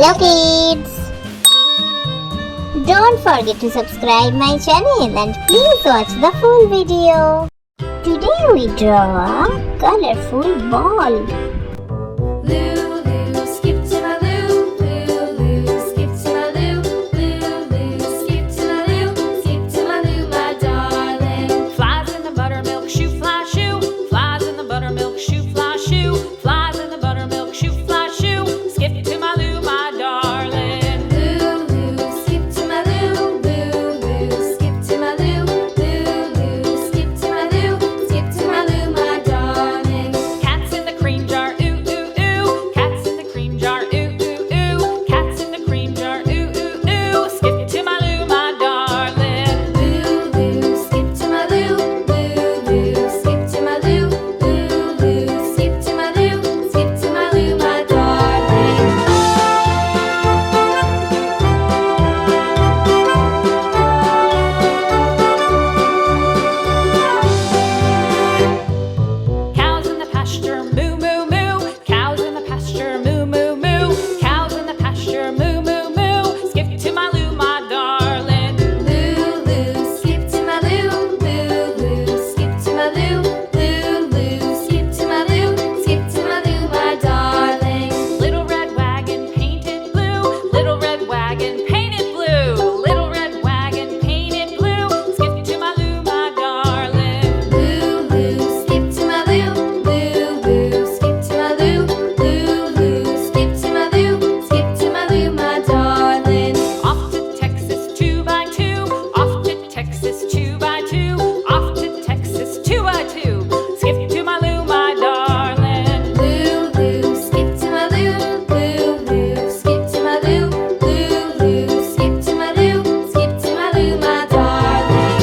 Hello kids! Don't forget to subscribe my channel and please watch the full video. Today we draw a colorful ball. Lulu, skip to my Lou. Lulu, skip to my Lou. Lulu, skip to my Lou. Skip to my Lou, my darling. Flies in the buttermilk shoe, fly shoe. Flies in the buttermilk shoe, fly shoe. Flies in the buttermilk shoe, fly shoe. Skip to my Lou, my darling. Lulu, skip to my Lou. Lulu, skip to my Lou. Lulu, skip to my Lou. Skip to my Lou, my darling. Cats in the cream jar, ooh ooh ooh. Cats in the cream jar, ooh ooh ooh. Cats in the cream jar, ooh ooh ooh. Skip to my Lou, my darling. Lulu, skip to my Lou. Lulu, skip to my Lou. Lulu, skip to my Lou. Skip to my Lou, my darling. Cows in the pasture, moo moo moo. Cows in the pasture, moo moo moo. Cows in the pasture, moo moo moo. Skip to my Lou, my darling. Lulu, skip to my Lou. Lulu, skip to my Lou. Lulu, skip to my Lou. Skip to my Lou, my darling. Little red wagon painted blue. Little red wagon painted blue. Little red wagon painted blue. Skip to my Lou, my darling. Lulu, skip to my Lou. Lulu, skip to my Lou. Lulu, skip to my Lou. Skip to my Lou, my darling. Off to Texas 2x2. Off to Texas 2x2. Off to Texas 2x2. Skip to my Lou, my darling. Lulu, skip to my Lou. Lulu, skip to my Lou. Lulu, skip to my Lou. Skip to my Lou, my darling.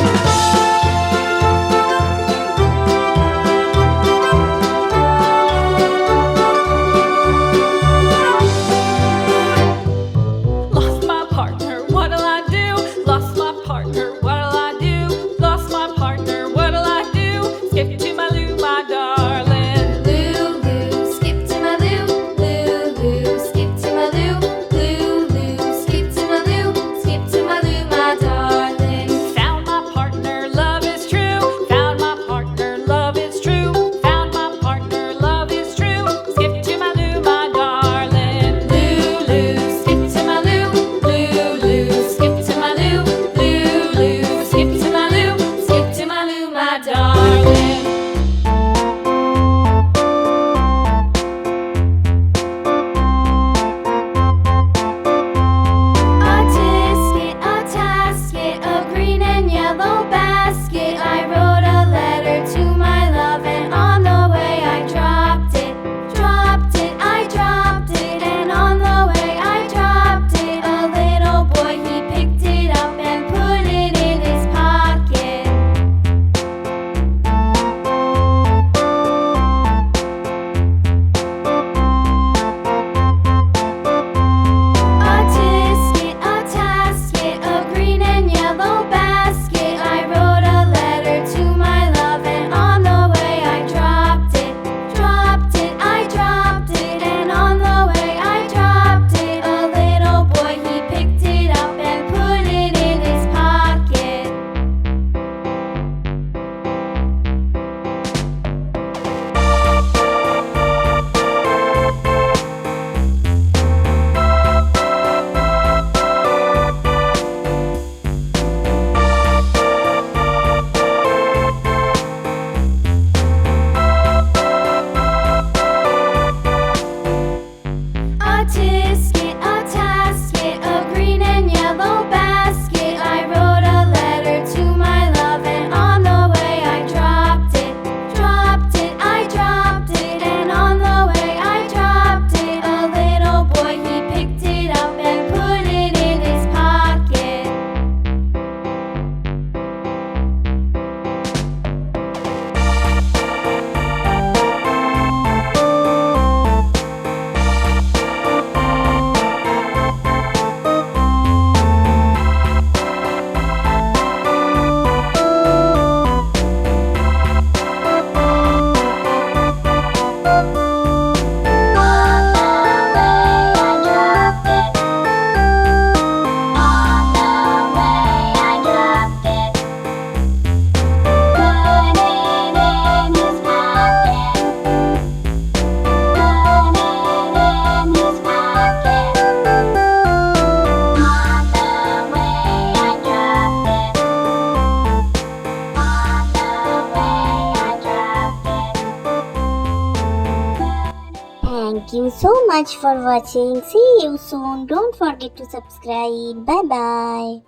Lost my partner, what'll I do? Lost my partner, what'll I do? Lost my partner, what'll I do? Skip to my Lou, my darling. Lulu, skip to my Lou. Lulu, skip to my Lou. Lulu, skip to my Lou. Skip to my Lou, my darling. Found my partner, love is true. Found my partner, love is true. Found my partner, love is true. Skip to my Lou, my darling. Lulu, skip to my Lou. Lulu, skip to my Lou. Lulu, skip to my Lou. Skip to my Lou, my darling. A tasket, a green and yellow basket. I wrote a letter to my love, and on the way I dropped it. I dropped it, and on the way I dropped it. A little boy, he picked it up and put it in his pocket. Thank you so much for watching. See you soon. Don't forget to subscribe. Bye bye.